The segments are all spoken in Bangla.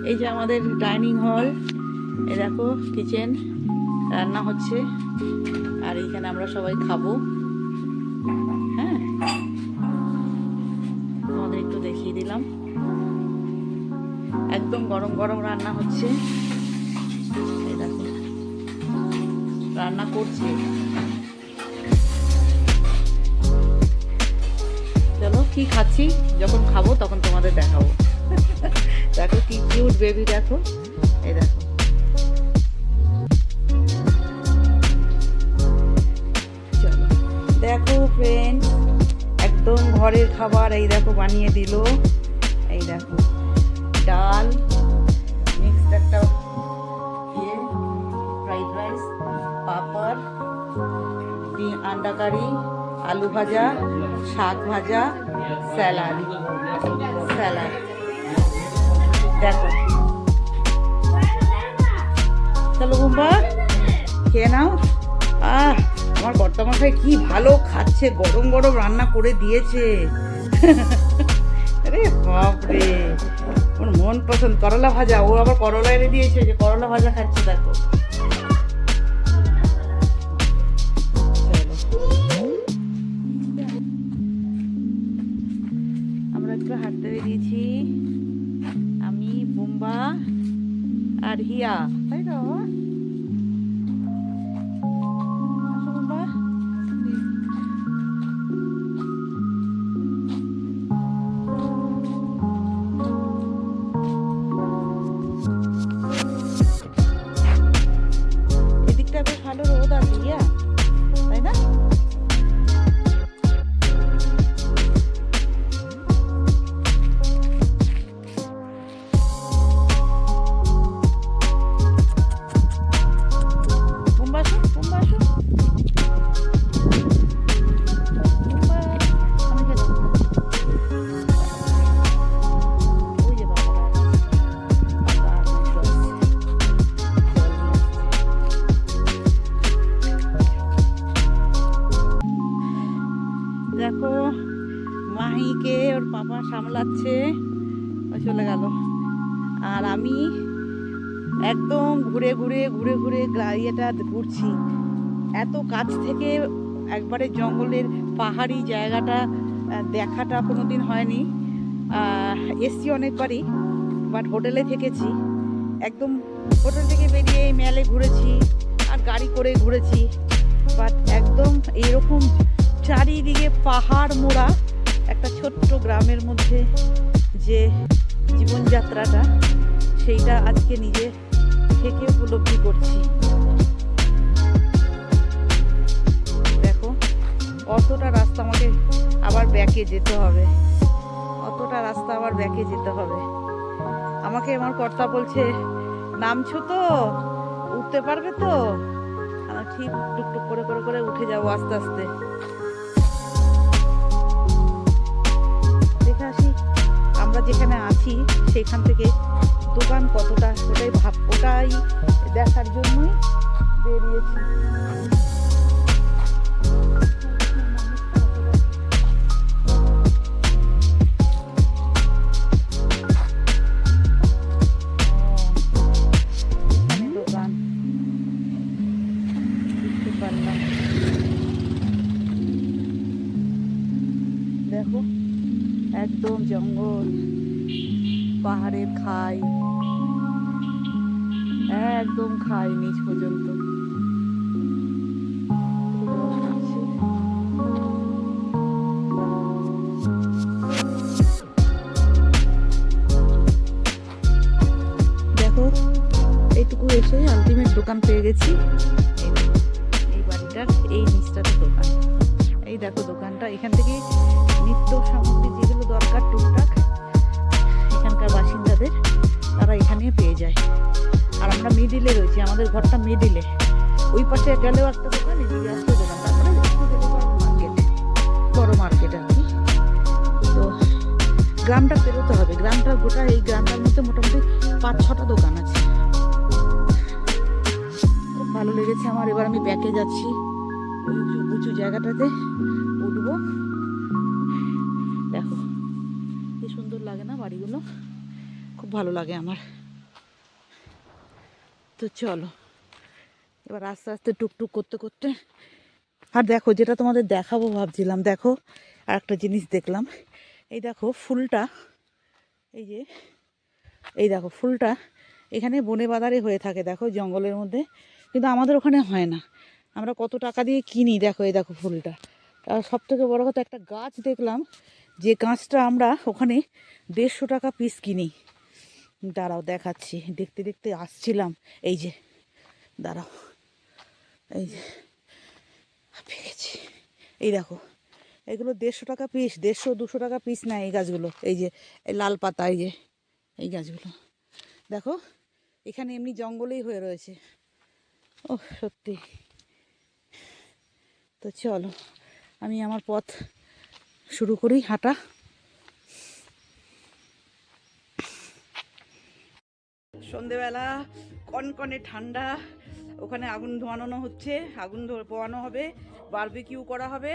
এই যে আমাদের ডাইনিং হল, এ দেখো কিচেন, রান্না হচ্ছে আর এইখানে আমরা সবাই খাবো। হ্যাঁ, তোমাদের একটু দেখিয়ে দিলাম, একদম গরম গরম রান্না হচ্ছে। এই দেখো রান্না করছে। চলো কি খাচ্ছি যখন খাবো তখন তোমাদের দেখাবো। দেখো কি কিউট বেবি, দেখো এই দেখো। চলো দেখো ফ্রেন্ড, একদম ঘরের খাবার এই দেখো বানিয়ে দিল। এই দেখো ডাল মিক্সড একটা ফ্রাইড রাইস, পাপড়, আন্ডা কারি, আলু ভাজা, শাক ভাজা, স্যালাড। দেখো চলো বুম্বা খেয়ে নাও। আমার কর্তামশাই কি ভালো খাচ্ছে, গরম গরম রান্না করে দিয়েছে। আরে বাপরে, ওর মন পছন্দ করলা ভাজা, ও আবার করলা এনে দিয়েছে, যে করলা ভাজা খাচ্ছে দেখো। আমরা একটু হাঁটতে বেরিয়েছি, আমি বুম্বা আর হিয়া, তাই তো? এদিকটা বেশ ভালো রোদ আছে হিয়া, তাই না? দেখো মাহিকে ওর পাপা সামলাচ্ছে, চলে গেল। আর আমি একদম ঘুরে ঘুরে ইয়েটা ঘুরছি। এত কাছ থেকে একবারে জঙ্গলের পাহাড়ি জায়গাটা দেখাটা কোনোদিন হয়নি। এসছি অনেকবারই, বাট হোটেলে থেকেছি। একদম হোটেল থেকে বেরিয়ে মেলে ঘুরেছি আর গাড়ি করে ঘুরেছি, বাট একদম এরকম চারিদিকে পাহাড় মোড়া একটা ছোট্ট গ্রামের মধ্যে যে জীবনযাত্রাটা, সেইটা আজকে নিজে থেকে উপলব্ধি করছি। দেখো অতটা রাস্তা আমাকে আবার ব্যাকে যেতে হবে, আমাকে আমার কর্তা বলছে নামছো তো, উঠতে পারবে তো? ঠিক টুকটুক করে উঠে যাবো আস্তে আস্তে। দেখে আসি আমরা যেখানে আছি সেখান থেকে দোকান কতটা, ওটাই দেখার জন্যই বেরিয়েছি। দোকান বুঝতে পারলাম। দেখো একদম জঙ্গল, পাহাড়ের খাই, একদম খাই নিচ পর্যন্ত। দেখো এইটুকু এসে আলটিমেট দোকান পেয়ে গেছি। এই বাড়িটার এই নিচটাতে দোকান। এই দেখো দোকানটা, এখান থেকে নিত্য সামগ্রী যেগুলো দরকার টুকটাক এখানকার বাসিন্দাদের, তারা এখানে পেয়ে যায়। আর আমরা মিডিলে রয়েছি, আমাদের ঘরটা মিডিলে। ওই পাশে গেলেও একটা দোকান, এদিকে আসতে দোকান, তারপরে মার্কেট, বড় মার্কেট আর কি। তো গ্রামটা পেরোতে হবে, গ্রামটা গোটা এই গ্রামটার মধ্যে মোটামুটি 5-6টা দোকান আছে। খুব ভালো লেগেছে আমার। এবার আমি ব্যাকে যাচ্ছি, ওই উঁচু জায়গাটাতে উঠবো। দেখো কি সুন্দর লাগে না বাড়িগুলো, খুব ভালো লাগে আমার। তো চলো এবার আস্তে আস্তে টুকটুক করতে করতে, আর দেখো যেটা তোমাদের দেখাবো ভাবছিলাম, দেখো আর একটা জিনিস দেখলাম, এই দেখো ফুলটা, এই যে এই দেখো ফুলটা এখানে বনে বাদারে হয়ে থাকে, দেখো জঙ্গলের মধ্যে, কিন্তু আমাদের ওখানে হয় না। আমরা কত টাকা দিয়ে কিনি, দেখো এই দেখো ফুলটা। আর সব থেকে বড়ো কথা একটা গাছ দেখলাম, যে গাছটা আমরা ওখানে 150 টাকা পিস কিনি। দাঁড়াও দেখাচ্ছি, দেখতে দেখতে আসছিলাম, এই যে দাঁড়াও, এই যে পেকেছি, এই দেখো এগুলো 150 টাকা পিস, 150-200 টাকা পিস না এই গাছগুলো। এই যে এই লাল পাতা, এই যে এই গাছগুলো দেখো, এখানে এমনি জঙ্গলেই হয়ে রয়েছে। ও সত্যি। তো চলো আমি আমার পথ শুরু করি হাঁটা। সন্ধেবেলা কনকনে ঠান্ডা, ওখানে আগুন ধোয়ানো হচ্ছে, আগুন পোয়ানো হবে, বারবিকিউ করা হবে,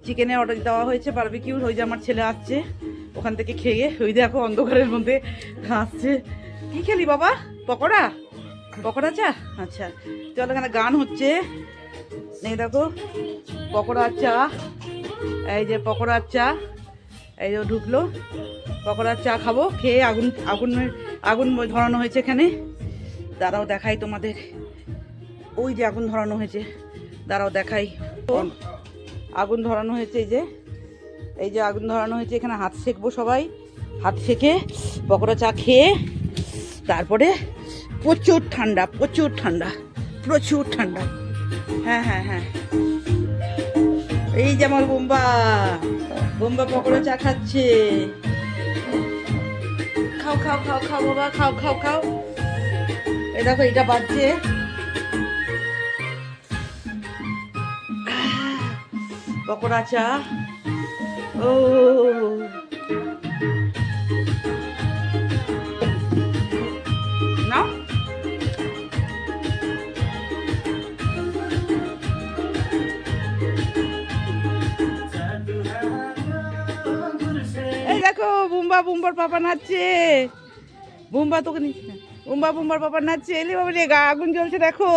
চিকেনের অর্ডার দেওয়া হয়েছে বারবিকিউ। ওই যে আমার ছেলে আসছে ওখান থেকে খেয়ে, ওই দেখো অন্ধকারের মধ্যে আসছে। কি খেলি বাবা? পকোড়া? পকোড়া চা? আচ্ছা চলো, এখানে গান হচ্ছে, এই দেখো পকোড়া চা, এই যে পকোড়া চা, এই যে ঢুকলো পকোড়ার চা খাবো, খেয়ে আগুন আগুন ধরানো হয়েছে এখানে। দাঁড়াও দেখাই তোমাদের, ওই যে আগুন ধরানো হয়েছে, দাঁড়াও দেখাই। আগুন ধরানো হয়েছে, এই যে আগুন ধরানো হয়েছে, এখানে হাত সেঁকবো সবাই, হাত সেঁকে পকোড়া চা খেয়ে তারপরে, প্রচুর ঠান্ডা প্রচুর ঠান্ডা প্রচুর ঠান্ডা। হ্যাঁ হ্যাঁ হ্যাঁ, এই যে আমার বোম্বা বোম্বা পকোড়া চা খাচ্ছে। খাও খাও খাও খাও বাবা, খাও খাও খাও। এই দেখো এটা বাজছে, পকোড়া চা। ও না, এই দেখো বুম্বা বুম্বার পাপা নাচছে, বুম্বা তোকে বুম্বা বুম্বার পাপা নাচছে। এলি বাবা রে, আগুন জ্বলছে দেখো,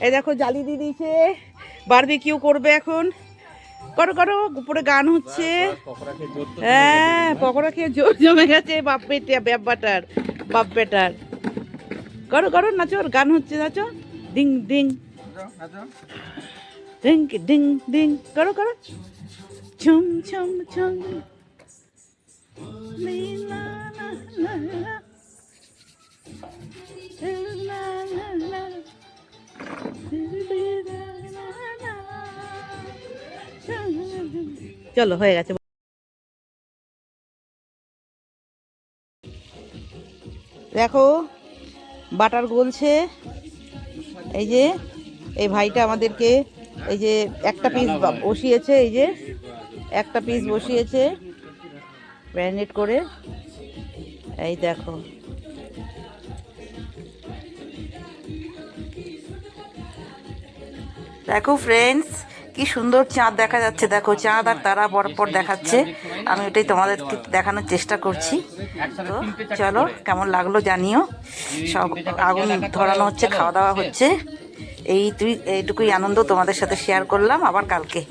এই দেখো জ্বালি দিয়ে দিয়েছে, বারবিকিউ করবে এখন। করো করো, উপরে গান হচ্ছে। হ্যাঁ পকোড়া খেয়ে জোর জমে গেছে, বাপ বেটার বাপ বেটার। করো করো, নাচো, গান হচ্ছে, নাচো, ডিং ডিং ডিং ডিং ডিং, করো করো, ছুম ছুম ছুম। চলো হয়ে গেছে। দেখো বাটার গলছে, এই যে এই ভাইটা আমাদেরকে এই যে একটা পিস বসিয়েছে, এই যে একটা পিস বসিয়েছে ম্যারিনেট করে, এই দেখো। দেখো ফ্রেন্ডস, কি সুন্দর চাঁদ দেখা যাচ্ছে, দেখো চাঁদ আর তারা পরপর দেখাচ্ছে, আমি ওটাই তোমাদেরকে দেখানোর চেষ্টা করছি। তো চলো কেমন লাগলো জানিও। সব আগুন ধরানো হচ্ছে, খাওয়া দাওয়া হচ্ছে, এইটুকুই আনন্দ তোমাদের সাথে শেয়ার করলাম। আবার কালকে